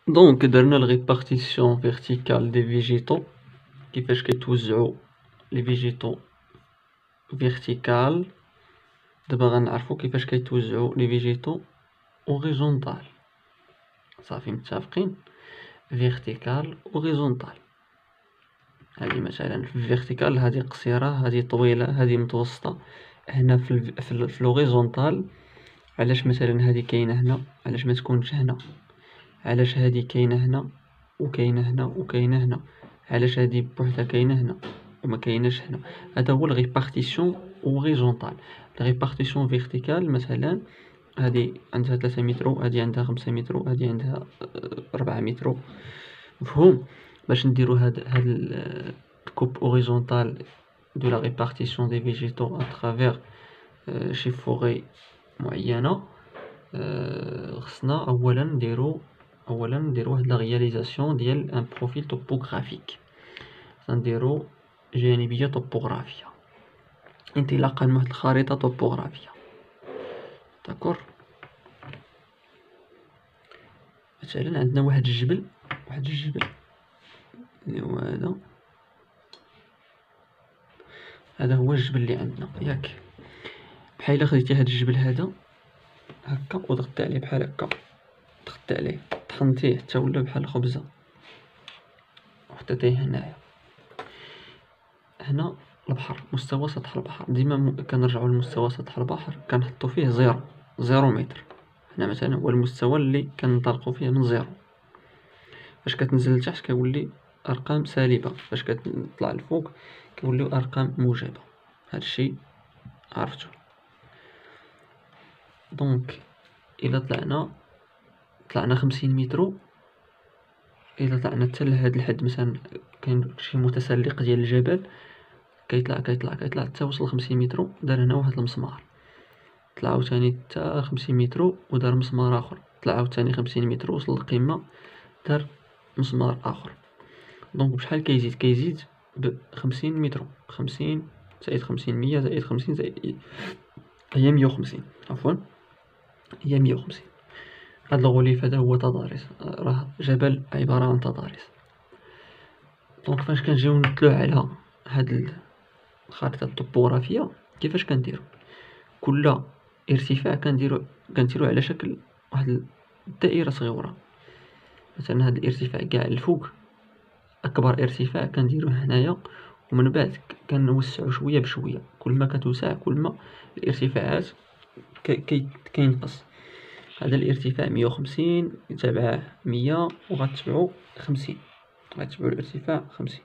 دونك درنا الريبارتيسيون فيرتيكال دي فيجيتو، كيفاش كيتوزعو لي فيجيتو فيرتيكال. دابا غنعرفو كيفاش كيتوزعو لي فيجيتو اوريزونتال. صافي متفقين؟ فيرتيكال اوريزونتال. هادي مثلا في فيرتيكال هادي قصيرة، هادي طويلة، هادي متوسطة. هنا في الاوريزونتال علاش مثلا هادي كاينة هنا علاش ما تكونش هنا؟ علاش هادي كاينة هنا وكاينة هنا وكاينة هنا؟ علاش هادي بوحدها كاينة هنا وما كايناش هنا؟ هذا هو الريبارتيسيون اوريزونتال. الريبارتيسيون فيرتيكال مثلا هادي عندها 3 متر، هادي عندها 5 متر، هادي عندها 4 متر. مفهوم؟ باش نديرو هاد الكوب اوريزونتال دو لا ريبارتيسيون دي فيجيتو اترافير شي فوغي معينة، خصنا اولا نديرو واحد لا رياليزاسيون ديال ان بروفيل توبوغرافيك. خصنا نديرو جانبية توبوغرافية، انطلاقا من واحد الخريطة توبوغرافية. داكور؟ مثلا عندنا واحد الجبل اللي هو هذا هو الجبل اللي عندنا، ياك؟ بحال الا خديتي هاد الجبل هذا هكا وضغطتي عليه بحال هكا، ضغطتي عليه طحنتيه حتى ولا بحال الخبزة وحطيتيه هنايا. هنا البحر، مستوى سطح البحر. ديما كنرجعوا لمستوى سطح البحر كنحطوا فيه زيرو متر. هنا مثلا هو المستوى اللي كنطلقوا فيه من زيرو. فاش كتنزل لتحت كيولي ارقام سالبة، فاش كتطلع الفوق كيوليو ارقام موجبة. هادشي عرفتو. دونك الا طلعنا 50 متر، الا طلعنا حتى لهاد الحد مثلا كاين شي متسلق ديال الجبل كيطلع حتى وصل 50 متر، دار هنا واحد المسمار، طلع عاوتاني حتى 50 متر ودار مسمار اخر، طلع عاوتاني 50 متر وصل للقمة دار مسمار اخر. دونك بشحال كيزيد ب 50 متر، 50 زائد 50 100 زائد 50 زائد هي 150، عفوا هي 150. هاد الغلاف هذا هو تضاريس، راه جبل عبارة عن تضاريس. دونك فاش كنجيو نتلوه على هاد الخريطة الطبوغرافية كيفاش كنديرو؟ كل ارتفاع كنديرو على شكل واحد الدائرة صغيرة. مثلا هاد الارتفاع كاع الفوق، اكبر ارتفاع كنديروه هنايا، ومن بعد كنوسعو شوية بشوية. كل ما كتوسع كل ما الارتفاعات كينقص. هذا الارتفاع 150 يتابعه 100 وغتبعو 50، غتبعو الارتفاع 50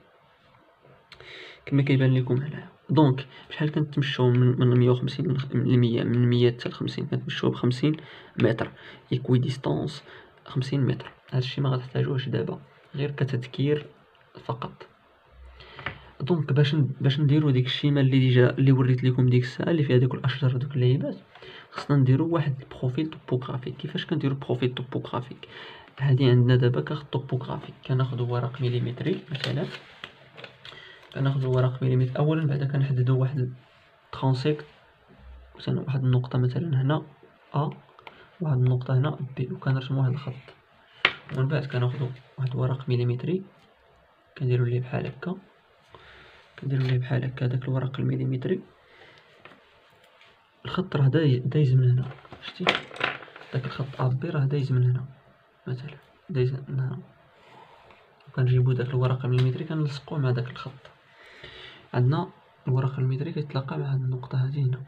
كما كيبان لكم هنايا. دونك بشحال كنتمشاو من 150 ل 100، من 100 حتى ل 50 كنتمشاو ب 50 متر، ايكويديستونس 50 متر. هادشي ما غتحتاجوهش دابا، غير كتذكير فقط. دونك باش نديرو ديك الشيمه اللي وريت لكم ديك الساعه اللي فيها دوك الاشجار ودوك اللعيبات، خصنا نديرو واحد البروفيل توبوغرافيك. كيفاش كنديرو بروفيل توبوغرافيك؟ هادي عندنا دابا كارت توبوغرافيك. كناخدو ورق مليمتري مثلا، كناخدو ورق مليمتر اولا، بعدا كنحددو واحد ترونسيكت، مثلا واحد النقطه مثلا هنا ا، واحد النقطه هنا بي، وكنرسمو واحد الخط. ومن بعد كناخدو واحد ورق مليمتري كنديرو ليه بحال هكا، داك الورق المليمتري. الخط راه دايز من هنا، شتي داك الخط ابي راه دايز من هنا مثلا، دايز من هنا. وكنجيبو داك الورق المليمتري كنلصقوه مع داك الخط. عندنا الورق المليمتري كيتلاقى مع هاد النقطة هادي هنا،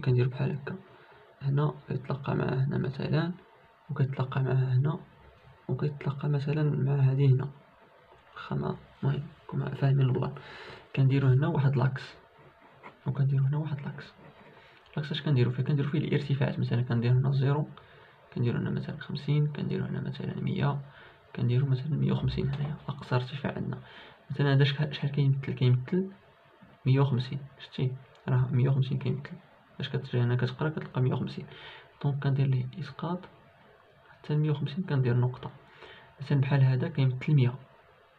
كندير بحال هكا. هنا كيتلاقى مع هنا مثلا، وكيتلاقى مع هنا، وكيتلاقى مثلا مع هادي هنا. واخا المهم نكونو فاهمين البلان. كنديرو هنا واحد لاكس، وكنديرو هنا واحد لاكس. لاكس اش كنديرو فيه؟ كنديرو فيه الارتفاعات. مثلا كندير هنا زيرو، كنديرو هنا مثلا 50، كنديرو هنا مثلا 100، كنديرو مثلا 150. هنايا اقصى ارتفاع عندنا. مثلا هذا شحال كيمثل 150. شتي راه 150 كيمثل. فاش كتجي هنا كتقرا كتلقى 150. دونك كندير ليه اسقاط حتى 150، كندير نقطة. مثلا بحال هذا كيمثل 100،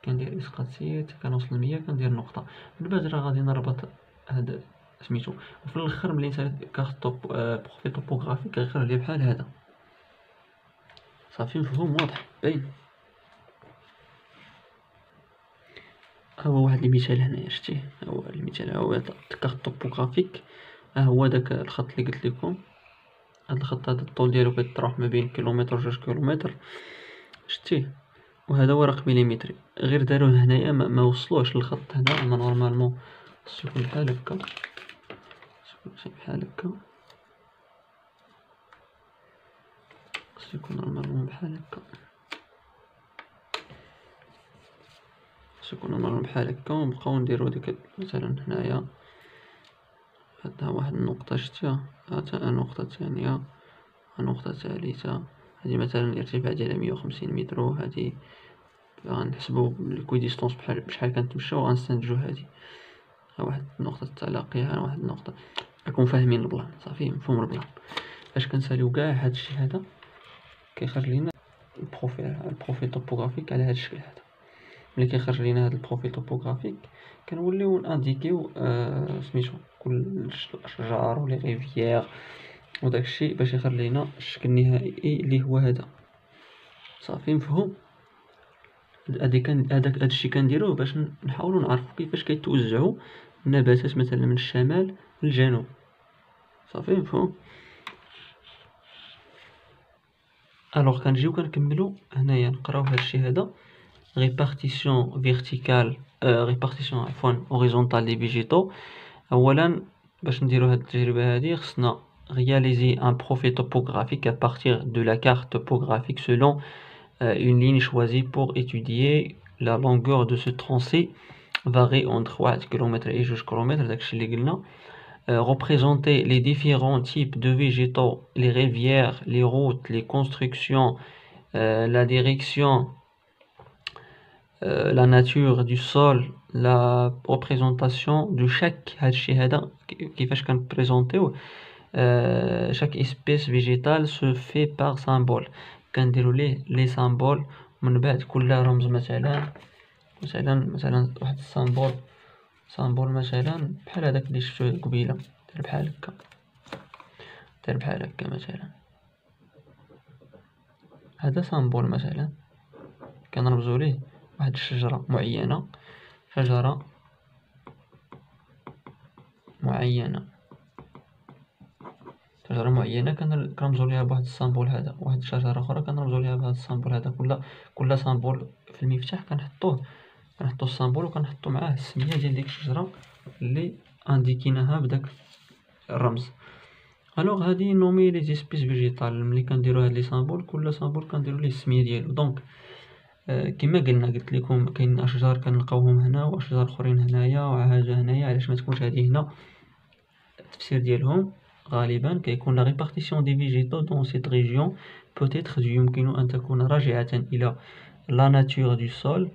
كندير اسقاط سيت كنوصل ل 100 كندير نقطة. من بعد راه غادي نربط هذا سميتو. وفي الاخر ملي نسالي كارت بروفيل توبوغرافيك غير لي بحال هذا. صافي مفهوم واضح باين. هو واحد المثال هنايا شتيه، هو المثال هو كارت توبوغرافيك. ها هو داك الخط اللي قلت لكم، هاد الخط هذا الطول ديالو كيتراوح ما بين كيلومتر و 2 كيلومتر شتيه، وهذا ورق مليمتري. غير داروه هنايا ما وصلوش للخط هنا. اما نورمالمون خصو يكون بحال هكا، خصو يكون نورمالمون بحال هكا، خصو يكون نورمالمون بحال هكا. ونبقاو نديرو ديك مثلا هنايا هدا واحد النقطة شتيها، هاتا نقطة ثانية، نقطة ثالثة. هادي مثلا الارتفاع ديالها 150 متر، وهادي غنحسبو الكويديستونس بشحال كنتمشاو وغنستنتجو هادي. ها واحد نقطة التلاقي، ها واحد النقطة. راكم فاهمين البلان صافي، مفهوم البلان. فاش كنساليو كاع هادشي هذا كيخرج لينا البروفيل توبوغرافيك على هاد الشكل هذا. ملي كيخرج لينا هاد البروفيل توبوغرافيك كنوليو نانديكيو سميتو كل الاشجار ولي ريفيير وداكشي باش يخرج لينا الشكل النهائي اللي هو هذا. صافي مفهوم. هادشي كنديروه باش نحاولوا نعرفوا كيفاش كيتوزعوا النباتات مثلا من الشمال للجنوب. صافي مفهوم. الوغ كنجيو كنكملوا هنايا نقراو هادشي هذا répartition verticale répartition عفوا horizontale des végétaux. اولا باش نديرو هاد التجربه هادي خصنا réaliser un profil topographique à partir de la carte topographique selon une ligne choisie pour étudier la longueur de ce tracé varie entre 1 km et 2 km. داكشي اللي قلنا. Représenter les différents types de végétaux, les rivières, les routes, les constructions, la direction, la nature du sol, la représentation de chaque هادشي هذا كيفاش كنبريزونطيوه. chaque espèce végétale se fait par symbole. كنديروا ليه لي سامبول من بعد كل رمز. مثلا واحد سامبول مثلا بحال هذاك اللي شفتوه قبيله، دير بحال هكا مثلا. هذا سامبول مثلا كنرمزوا ليه واحد الشجره معينه، كنرمزوا ليها بواحد السامبول هذا. واحد الشجره اخرى كنرمزوا ليها بهذا السامبول هذا. كل سامبول في المفتاح كنحطوا السامبول وكنحطوا معاه السميه ديال ديك الشجره اللي انديكيناها بداك الرمز. الوغ هادي نومي لي زيسبيس فيجيتال. ملي كنديرو هاد لي سامبول كل سامبول كنديرو ليه السميه ديالو. دونك كما قلت لكم كاين اشجار كنلقاوهم هنا واشجار اخرين هنايا وحاجه هنايا. علاش ما تكونش هذه هنا؟ التفسير ديالهم غالبا كيكون لا ريبارتيسيون دي فيجيتو دون سيت ريجيون بوتيتر يمكن ان تكون راجعه الى لا ناتور دو سول.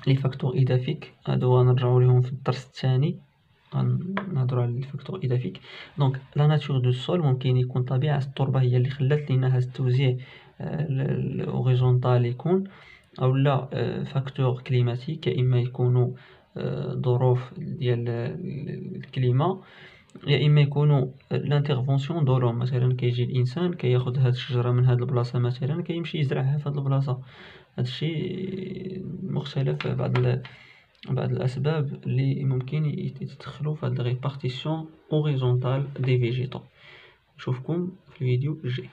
لي فاكتور اضافيك هادو غنرجعوا لهم في الدرس الثاني، غنهضروا على لي فاكتور اضافيك. دونك لا ناتور دو سول ممكن يكون طبيعه التربه هي اللي خلات لينا هذا التوزيع الاوريزونتال يكون، او لا فاكتور كليماتيك، يا اما يكونوا ظروف ديال الكليما، يا اما يكونوا لانترفونسيون دو لوم. مثلا كيجي الانسان كياخذ هاد الشجره من هاد البلاصه مثلا كيمشي يزرعها في هاد البلاصه. هادشي مختلف. بعض الاسباب اللي ممكن يتدخلوا في هاد ريبارتيسيون اوريزونتال دي فيجيتو. نشوفكم في الفيديو الجاي.